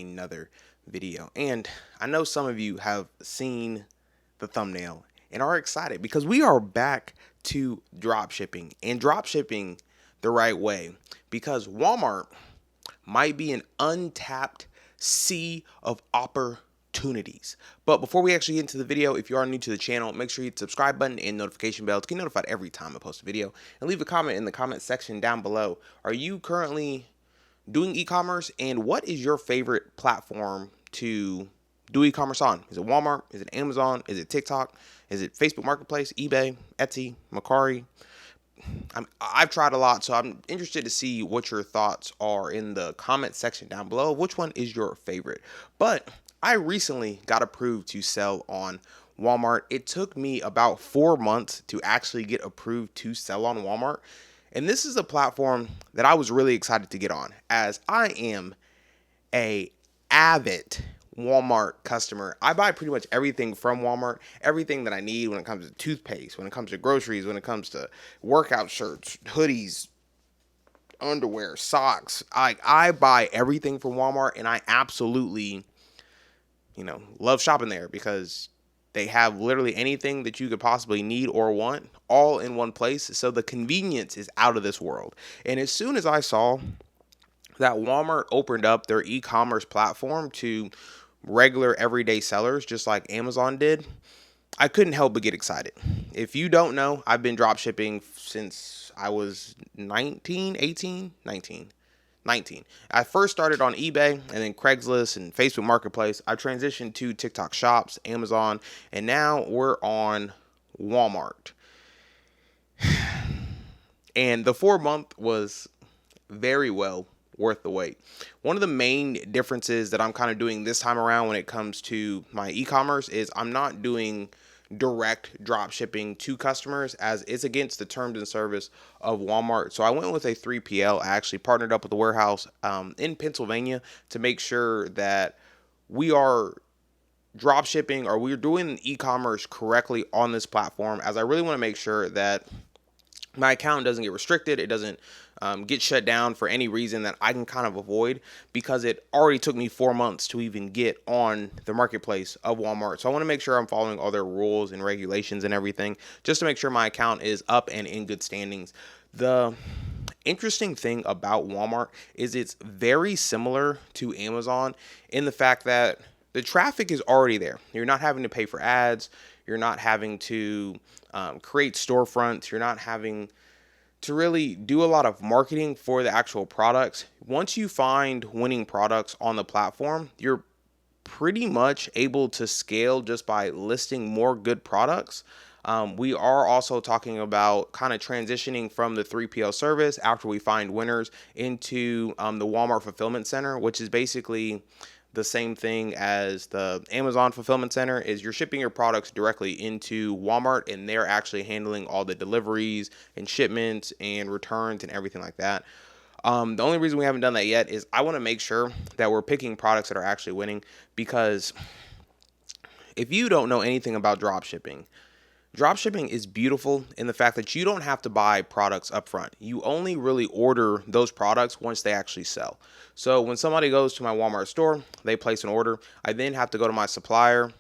Another video. And I know some of you have seen the thumbnail and are excited because we are back to drop shipping and drop shipping the right way, because Walmart might be an untapped sea of opportunities. But before we actually get into the video, if you are new to the channel, make sure you hit the subscribe button and notification bell to get notified every time I post a video, and leave a comment in the comment section down below. Are you currently doing e-commerce, and what is your favorite platform to do e-commerce on? Is it Walmart? Is it Amazon? Is it TikTok? Is it Facebook Marketplace, eBay, Etsy, Mercari? I've tried a lot, so I'm interested to see what your thoughts are in the comment section down below. Which one is your favorite? But I recently got approved to sell on Walmart. It took me about 4 months to actually get approved to sell on Walmart. And this is a platform that I was really excited to get on, as I am a avid Walmart customer. I buy pretty much everything from Walmart, everything that I need when it comes to toothpaste, when it comes to groceries, when it comes to workout shirts, hoodies, underwear, socks. I buy everything from Walmart, and I absolutely, love shopping there because they have literally anything that you could possibly need or want all in one place. So the convenience is out of this world. And as soon as I saw that Walmart opened up their e-commerce platform to regular everyday sellers, just like Amazon did, I couldn't help but get excited. If you don't know, I've been drop shipping since I was 19. I first started on eBay and then Craigslist and Facebook Marketplace. I transitioned to TikTok Shops, Amazon, and now we're on Walmart. And the 4 month was very well worth the wait. One of the main differences that I'm kind of doing this time around when it comes to my e-commerce is I'm not doing direct drop shipping to customers, as it's against the terms and service of Walmart. So I went with a 3PL. I actually partnered up with a warehouse in Pennsylvania to make sure that we are drop shipping, or we're doing e-commerce correctly on this platform, as I really want to make sure that my account doesn't get restricted. It doesn't get shut down for any reason that I can kind of avoid, because it already took me 4 months to even get on the marketplace of Walmart. So I want to make sure I'm following all their rules and regulations and everything, just to make sure my account is up and in good standings. The interesting thing about Walmart is it's very similar to Amazon in the fact that the traffic is already there. You're not having to pay for ads. You're not having to create storefronts. You're not having to really do a lot of marketing for the actual products. Once you find winning products on the platform, you're pretty much able to scale just by listing more good products. We are also talking about kind of transitioning from the 3PL service after we find winners into the Walmart Fulfillment Center, which is basically the same thing as the Amazon Fulfillment Center. Is you're shipping your products directly into Walmart, and they're actually handling all the deliveries and shipments and returns and everything like that. The only reason we haven't done that yet is I want to make sure that we're picking products that are actually winning, because if you don't know anything about drop shipping is beautiful in the fact that you don't have to buy products up front. You only really order those products once they actually sell. So when somebody goes to my Walmart store, they place an order. I then have to go to my supplier,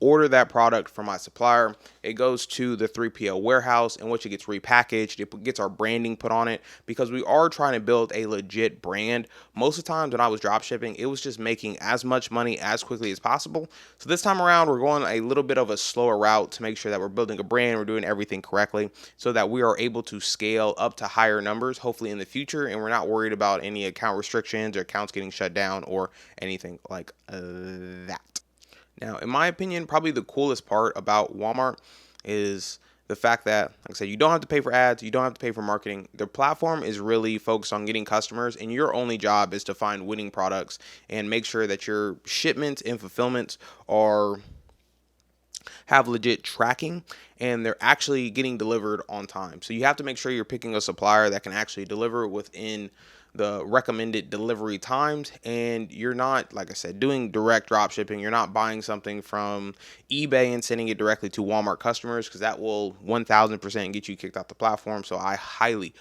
order that product from my supplier. It goes to the 3PL warehouse, in which it gets repackaged. It gets our branding put on it, because we are trying to build a legit brand. Most of the times when I was drop shipping, it was just making as much money as quickly as possible. So this time around, we're going a little bit of a slower route to make sure that we're building a brand, we're doing everything correctly, so that we are able to scale up to higher numbers, hopefully in the future, and we're not worried about any account restrictions or accounts getting shut down or anything like that. Now, in my opinion, probably the coolest part about Walmart is the fact that, like I said, you don't have to pay for ads, you don't have to pay for marketing. Their platform is really focused on getting customers, and your only job is to find winning products and make sure that your shipments and fulfillments have legit tracking and they're actually getting delivered on time. So you have to make sure you're picking a supplier that can actually deliver within the recommended delivery times, and you're not, like I said, doing direct drop shipping. You're not buying something from eBay and sending it directly to Walmart customers, because that will 1000% get you kicked off the platform. So I highly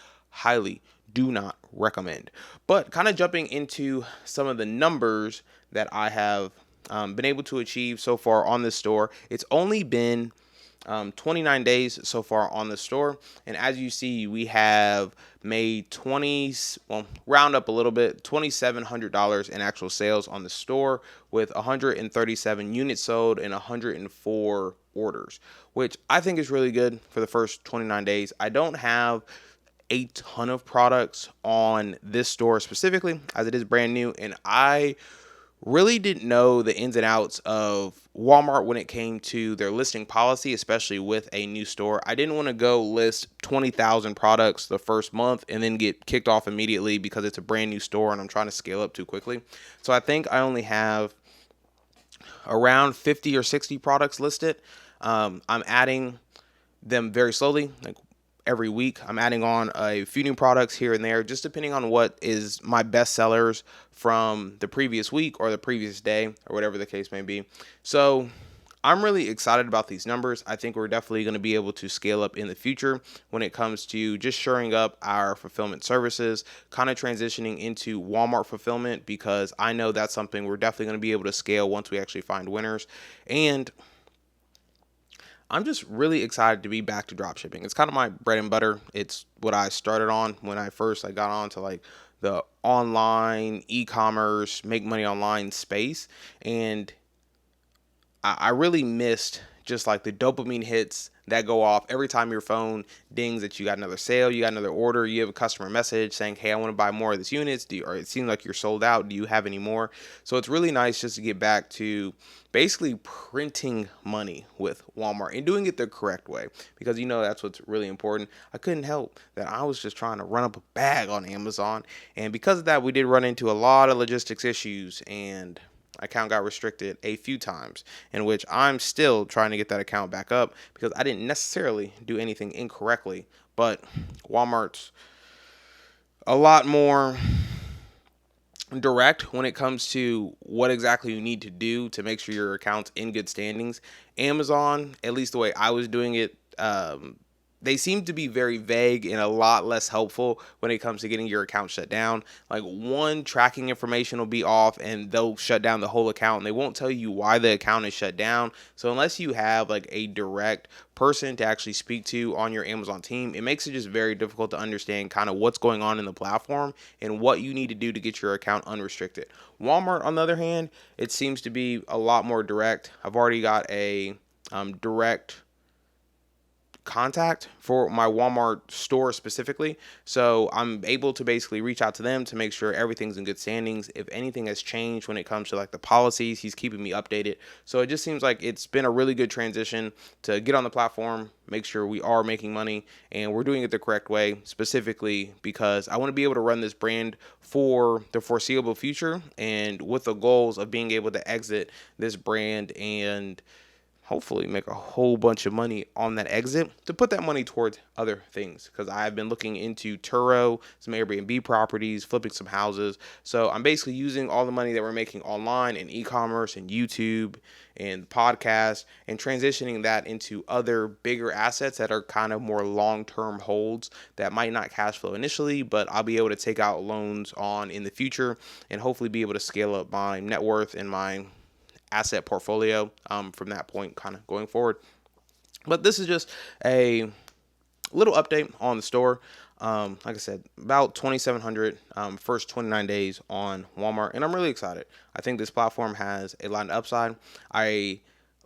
do not recommend. But kind of jumping into some of the numbers that I have been able to achieve so far on this store. It's only been 29 days so far on the store, and as you see, we have made well, round up a little bit, $2,700 in actual sales on the store, with 137 units sold and 104 orders, which I think is really good for the first 29 days. I don't have a ton of products on this store specifically, as it is brand new, and I really didn't know the ins and outs of Walmart when it came to their listing policy, especially with a new store. I didn't want to go list 20,000 products the first month and then get kicked off immediately because it's a brand new store and I'm trying to scale up too quickly. So I think I only have around 50 or 60 products listed. I'm adding them very slowly, like every week. I'm adding on a few new products here and there, just depending on what is my best sellers from the previous week or the previous day or whatever the case may be. So I'm really excited about these numbers. I think we're definitely going to be able to scale up in the future when it comes to just shoring up our fulfillment services, kind of transitioning into Walmart fulfillment, because I know that's something we're definitely going to be able to scale once we actually find winners. And I'm just really excited to be back to dropshipping. It's kind of my bread and butter. It's what I started on when I first got on to like the online e-commerce, make money online space. And I really missed just like the dopamine hits that go off every time your phone dings that you got another sale, you got another order, you have a customer message saying, hey, I want to buy more of this units, or it seems like you're sold out, do you have any more? So it's really nice just to get back to basically printing money with Walmart and doing it the correct way, because that's what's really important. I couldn't help that I was just trying to run up a bag on Amazon, and because of that, we did run into a lot of logistics issues, and account got restricted a few times, in which I'm still trying to get that account back up because I didn't necessarily do anything incorrectly. But Walmart's a lot more direct when it comes to what exactly you need to do to make sure your account's in good standings. Amazon, at least the way I was doing it, they seem to be very vague and a lot less helpful when it comes to getting your account shut down. Like, one tracking information will be off and they'll shut down the whole account, and they won't tell you why the account is shut down. So unless you have like a direct person to actually speak to on your Amazon team, it makes it just very difficult to understand kind of what's going on in the platform and what you need to do to get your account unrestricted. Walmart, on the other hand, it seems to be a lot more direct. I've already got a direct contact for my Walmart store specifically, so I'm able to basically reach out to them to make sure everything's in good standings. If anything has changed when it comes to like the policies, he's keeping me updated. So it just seems like it's been a really good transition to get on the platform, make sure we are making money and we're doing it the correct way, specifically because I want to be able to run this brand for the foreseeable future, and with the goals of being able to exit this brand and hopefully make a whole bunch of money on that exit to put that money towards other things, because I've been looking into Turo, some Airbnb properties, flipping some houses. So I'm basically using all the money that we're making online and e-commerce and YouTube and podcast and transitioning that into other bigger assets that are kind of more long-term holds that might not cash flow initially, but I'll be able to take out loans on in the future and hopefully be able to scale up my net worth and my asset portfolio from that point kind of going forward. But this is just a little update on the store. Like I said, about 2,700 first 29 days on Walmart, and I'm really excited. I think this platform has a lot of upside. I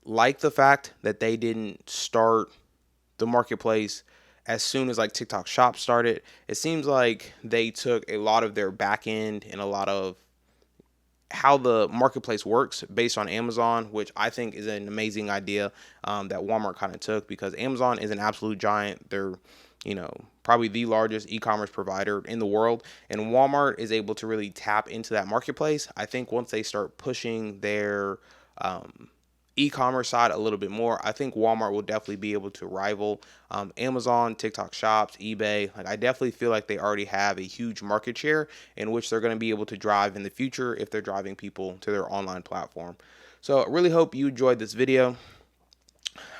like the fact that they didn't start the marketplace as soon as like TikTok Shop started. It seems like they took a lot of their back end and a lot of how the marketplace works based on Amazon, which I think is an amazing idea that Walmart kind of took, because Amazon is an absolute giant. They're, probably the largest e-commerce provider in the world, and Walmart is able to really tap into that marketplace. I think once they start pushing their e-commerce side a little bit more, I think Walmart will definitely be able to rival Amazon, TikTok Shops, eBay. Like, I definitely feel like they already have a huge market share in which they're going to be able to drive in the future if they're driving people to their online platform. So I really hope you enjoyed this video.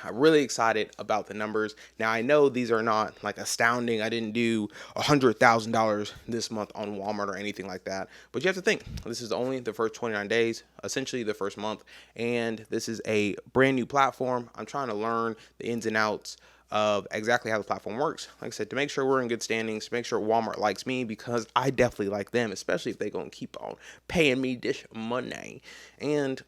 I'm really excited about the numbers. Now I know these are not like astounding. I didn't do $100,000 this month on Walmart or anything like that. But you have to think this is only the first 29 days, essentially the first month, and this is a brand new platform. I'm trying to learn the ins and outs of exactly how the platform works. Like I said, to make sure we're in good standings, to make sure Walmart likes me, because I definitely like them, especially if they're gonna keep on paying me this money. And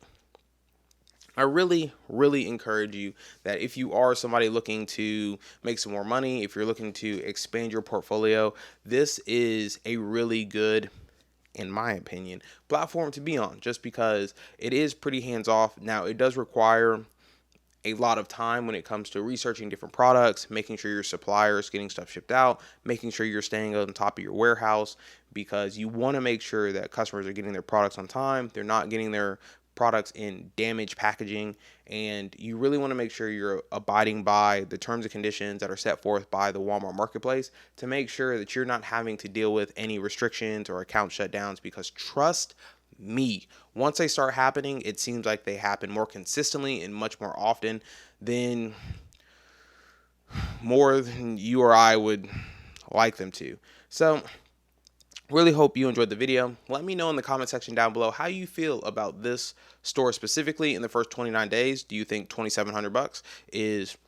I really, really encourage you that if you are somebody looking to make some more money, if you're looking to expand your portfolio, this is a really good, in my opinion, platform to be on, just because it is pretty hands off. Now, it does require a lot of time when it comes to researching different products, making sure your suppliers getting stuff shipped out, making sure you're staying on top of your warehouse, because you want to make sure that customers are getting their products on time, they're not getting their products in damaged packaging, and you really want to make sure you're abiding by the terms and conditions that are set forth by the Walmart marketplace to make sure that you're not having to deal with any restrictions or account shutdowns, because trust me, once they start happening, it seems like they happen more consistently and much more often than more than you or I would like them to. So really hope you enjoyed the video. Let me know in the comment section down below how you feel about this store specifically in the first 29 days. Do you think 2,700 bucks is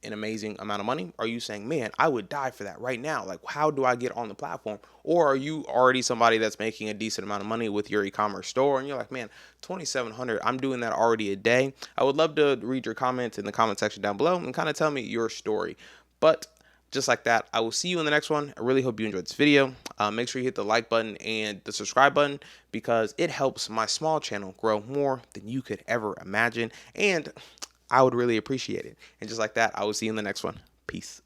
an amazing amount of money? Are you saying, man, I would die for that right now? Like, how do I get on the platform? Or are you already somebody that's making a decent amount of money with your e-commerce store and you're like, man, 2,700, I'm doing that already a day? I would love to read your comments in the comment section down below and kind of tell me your story. But just like that, I will see you in the next one. I really hope you enjoyed this video. Make sure you hit the like button and the subscribe button, because it helps my small channel grow more than you could ever imagine. And I would really appreciate it. And just like that, I will see you in the next one. Peace.